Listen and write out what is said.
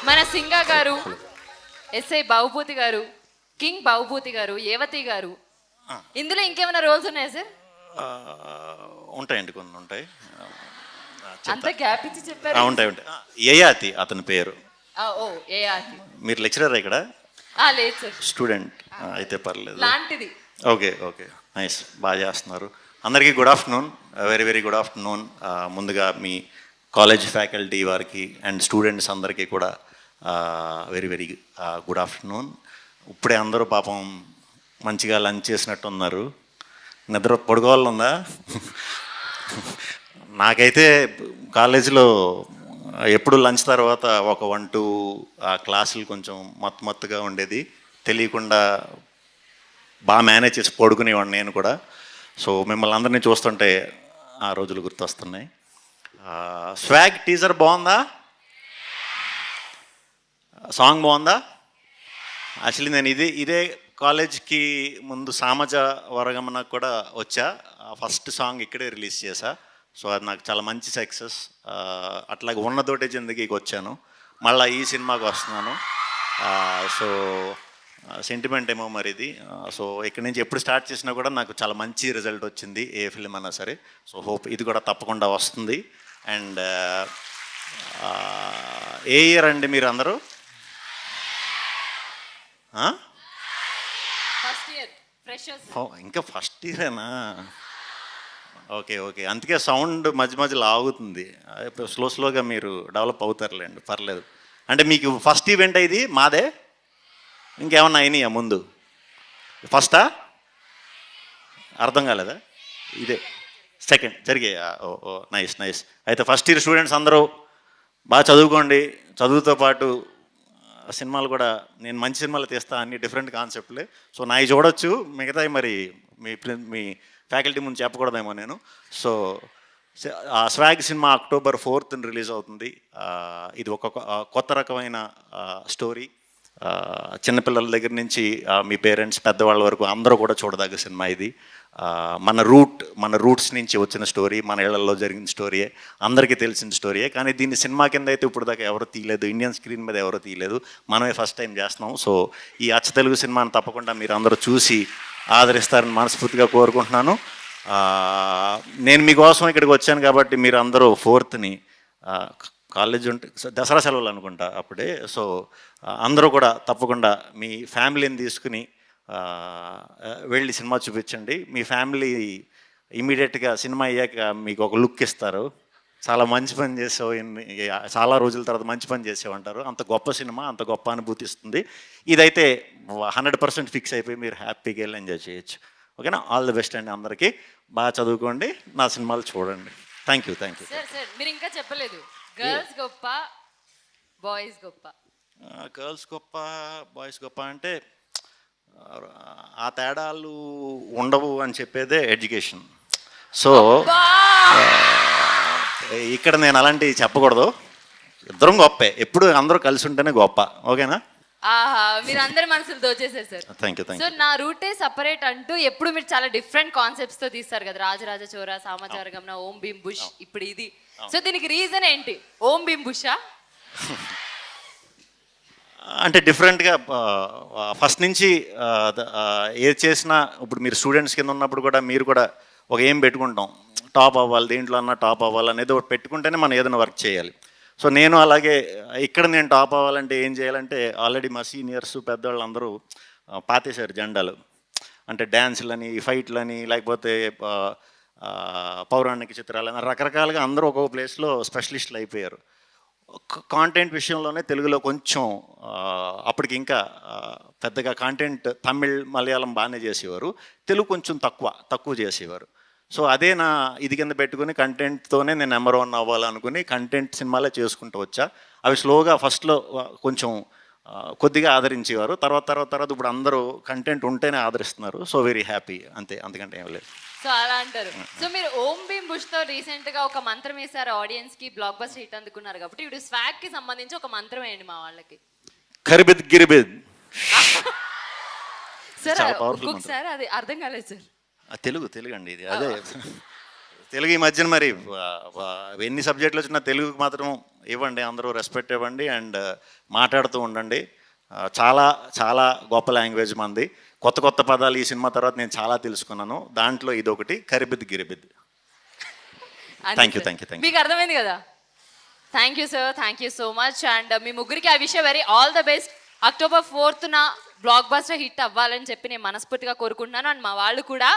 మన సింగా గారు, ఎస్ఐ బాబుపూతి గారు, కింగ్ బాబుపూతి గారు, ఏవతి గారు, ఇందులో ఇంకేమైనా రోల్స్ ఉన్నాయా సార్? ఉంటాయండి, కొన్ని ఉంటాయి. అంత గ్యాప్ ఇచ్చి చెప్పారు. ఉంటాయి ఉంటాయి. ఏయాతి అతని పేరు. ఓ ఏయాతి. మీరు లెక్చరర్ ఇక్కడ? లేదు సార్, స్టూడెంట్. అయితే పర్లేదు. లాంటిది. ఓకే ఓకే, నైస్, బాగా చేస్తున్నారు. అందరికీ good afternoon, very very good afternoon. ముందుగా మీ కాలేజ్ ఫ్యాకల్టీ వారికి అండ్ స్టూడెంట్స్ అందరికీ కూడా వెరీ వెరీ గుడ్ ఆఫ్టర్నూన్. ఇప్పుడే అందరూ పాపం మంచిగా లంచ్ చేసినట్టు ఉన్నారు. నిద్ర పడుకోవాలనుందా? నాకైతే కాలేజీలో ఎప్పుడు లంచ్ తర్వాత ఒక 1-2 క్లాసులు కొంచెం మత్తుగా ఉండేది, తెలియకుండా బాగా మేనేజ్ చేసి పడుకునేవాడిని నేను కూడా. సో మిమ్మల్ని అందరినీ చూస్తుంటే ఆ రోజులు గుర్తొస్తున్నాయి. స్వాగ్ టీజర్ బాగుందా? సాంగ్ బాగుందా? యాక్చువల్లీ నేను ఇదే కాలేజ్కి ముందు సామజ వరగమన కూడా వచ్చా. ఫస్ట్ సాంగ్ ఇక్కడే రిలీజ్ చేశా. సో అది నాకు చాలా మంచి సక్సెస్. అట్లాగే ఉన్నతోటే జిందగీకి వచ్చాను, మళ్ళీ ఈ సినిమాకి వస్తున్నాను. సో సెంటిమెంట్ ఏమో మరి ఇది. సో ఇక్కడి నుంచి ఎప్పుడు స్టార్ట్ చేసినా కూడా నాకు చాలా మంచి రిజల్ట్ వచ్చింది, ఏ ఫిల్మ్ అన్నా సరే. సో హోప్ ఇది కూడా తప్పకుండా వస్తుంది. అండ్ ఏ ఇయర్ అండి మీరు అందరూ? ఇంకా ఫస్ట్ ఇయరేనా? ఓకే ఓకే, అందుకే సౌండ్ మధ్య మధ్యలో ఆగుతుంది. స్లోగా మీరు డెవలప్ అవుతారులేండి, పర్లేదు. అంటే మీకు ఫస్ట్ ఈవెంట్ ఇది మాదే? ఇంకేమన్నా అయినాయా ముందు? ఫస్టా? అర్థం కాలేదా? ఇదే సెకండ్ జరిగాయా? ఓ నైస్ నైస్. అయితే ఫస్ట్ ఇయర్ స్టూడెంట్స్ అందరూ బాగా చదువుకోండి. చదువుతో పాటు సినిమాలు కూడా, నేను మంచి సినిమాలు తీస్తా, అన్ని డిఫరెంట్ కాన్సెప్ట్లే. సో నాయి చూడొచ్చు, మిగతాయి మరి మీ ఫ్యాకల్టీ ముందు చెప్పకూడదేమో నేను. So swag cinema October 4th release అవుతుంది. ఇది ఒక కొత్త రకమైన స్టోరీ. చిన్నపిల్లల దగ్గర నుంచి మీ పేరెంట్స్ పెద్దవాళ్ళ వరకు అందరూ కూడా చూడదగ్గ సినిమా ఇది. మన రూట్స్ నుంచి వచ్చిన స్టోరీ, మన ఇళ్లలో జరిగిన స్టోరీయే, అందరికీ తెలిసిన స్టోరీయే. కానీ దీన్ని సినిమా కింద అయితే ఇప్పుడు దాకా ఎవరు తీయలేదు, ఇండియన్ స్క్రీన్ మీద ఎవరు తీయలేదు, మనమే ఫస్ట్ టైం చేస్తున్నాం. సో ఈ అచ్చ తెలుగు సినిమాని తప్పకుండా మీరు అందరూ చూసి ఆదరిస్తారని మనస్ఫూర్తిగా కోరుకుంటున్నాను. నేను మీకోసం ఇక్కడికి వచ్చాను కాబట్టి మీరు అందరూ 4th కాలేజ్ ఉంటే దసరా సెలవులు అనుకుంటా అప్పుడే. సో అందరూ కూడా తప్పకుండా మీ ఫ్యామిలీని తీసుకుని వెళ్ళి సినిమా చూపించండి. మీ ఫ్యామిలీ ఇమీడియట్గా సినిమా అయ్యాక మీకు ఒక లుక్ ఇస్తారు, చాలా మంచి పని చేసావు, చాలా రోజుల తర్వాత మంచి పని చేసావు. అంత గొప్ప సినిమా, అంత గొప్ప అనుభూతి ఇస్తుంది. ఇదైతే 100% ఫిక్స్ అయిపోయి మీరు హ్యాపీగా వెళ్ళి ఎంజాయ్ చేయొచ్చు. ఓకేనా? ఆల్ ది బెస్ట్ అండి అందరికీ. బాగా చదువుకోండి, నా సినిమాలు చూడండి. Thank you. సార్ మీరు ఇంకా చెప్పలేదు, గర్ల్స్ గొప్ప బాయ్స్ గొప్ప? గర్ల్స్ గొప్ప బాయ్స్ గొప్ప అంటే ఆ తేడాలు ఉండవు అని చెప్పేదే ఎడ్యుకేషన్. సో ఇక్కడ నేను అలాంటివి చెప్పకూడదు, ఇద్దరం గొప్పే, ఎప్పుడు అందరూ కలిసి ఉంటేనే గొప్ప. ఓకేనా? మీరు అందరి మనసులు దోచేసారు సార్. Thank you. సో నా రూటే సపరేట్ అంటూ ఎప్పుడు మీరు చాలా డిఫరెంట్ కాన్సెప్ట్స్ తో తీస్తారు కదా, రాజరాజ చోర, సామాచారగమన, ఓం భీమ్ బుష్, ఇప్పుడు ఇది. సో దీనికి రీజన్ ఏంటి? ఓం భీమ్ బుషా? అంటే డిఫరెంట్గా ఫస్ట్ నుంచి ఏది చేసినా, ఇప్పుడు మీరు స్టూడెంట్స్ కింద ఉన్నప్పుడు కూడా మీరు కూడా ఒక ఏం పెట్టుకుంటాం, టాప్ అవ్వాలి, దేంట్లో అన్నా టాప్ అవ్వాలి అనేది ఒకటి పెట్టుకుంటేనే మనం ఏదైనా వర్క్ చేయాలి. సో నేను అలాగే ఇక్కడ నేను టాప్ అవ్వాలంటే ఏం చేయాలంటే, ఆల్రెడీ మా సీనియర్స్ పెద్దవాళ్ళు అందరూ పాతేశారు జెండాలు. అంటే డ్యాన్స్లని, ఫైట్లని, లేకపోతే పౌరాణిక చిత్రాలని, రకరకాలుగా అందరూ ఒక్కొక్క ప్లేస్లో స్పెషలిస్టులు అయిపోయారు. కాంటెంట్ విషయంలోనే తెలుగులో కొంచెం అప్పటికి ఇంకా పెద్దగా కాంటెంట్ తమిళ్, మలయాళం బాగానే చేసేవారు, తెలుగు కొంచెం తక్కువ చేసేవారు. సో అదే నా ఇది కింద పెట్టుకుని కంటెంట్తోనే నేను నెంబర్ 1 అవ్వాలనుకుని కంటెంట్ సినిమాలే చేసుకుంటూ వచ్చా. అవి స్లోగా ఫస్ట్లో కొంచెం కొద్దిగా ఆదరించేవారు, తర్వాత ఇప్పుడు అందరూ కంటెంట్ ఉంటేనే ఆదరిస్తున్నారు. సో వెరీ హ్యాపీ, అంతకంటే ఏం లేదు. సో అలా అంటారు. సో మీరు ఓం భీమ్ బుష్ తో రీసెంట్ గా ఒక మంత్రం వేశారు, ఆడియన్స్ కి బ్లాక్ బస్టర్ హిట్ అందుకున్నారు కాబట్టి ఇప్పుడు స్వాగ్ కి సంబంధించి ఒక మంత్రం వేయండి మా వాళ్ళకి. ఖరిబిద్ గిరిబిద్. సార్ సార్ అది అర్థం కాలేదు సార్. తెలుగు అండి ఇది. అదే తెలుగు ఈ మధ్యన మరి ఎన్ని సబ్జెక్టులు వచ్చినా తెలుగుకి మాత్రం ఇవ్వండి, అందరూ రెస్పెక్ట్ ఇవ్వండి అండ్ మాట్లాడుతూ ఉండండి. చాలా చాలా గొప్ప లాంగ్వేజ్ మంది. కొత్త కొత్త పదాలు ఈ సినిమా తర్వాత నేను చాలా తెలుసుకున్నాను. దాంట్లో ఇదొకటి, కరిబిద్ గిరిబిద్. Thank you. మీకు అర్థమైంది కదా. Thank you sir, thank you so much. And మీ ముగ్గురికి I wish very all the best. October 4th blockbuster hit అవ్వాలని చెప్పి నేను మనస్ఫూర్తిగా కోరుకుంటున్నాను. అండ్ మా వాళ్ళు కూడా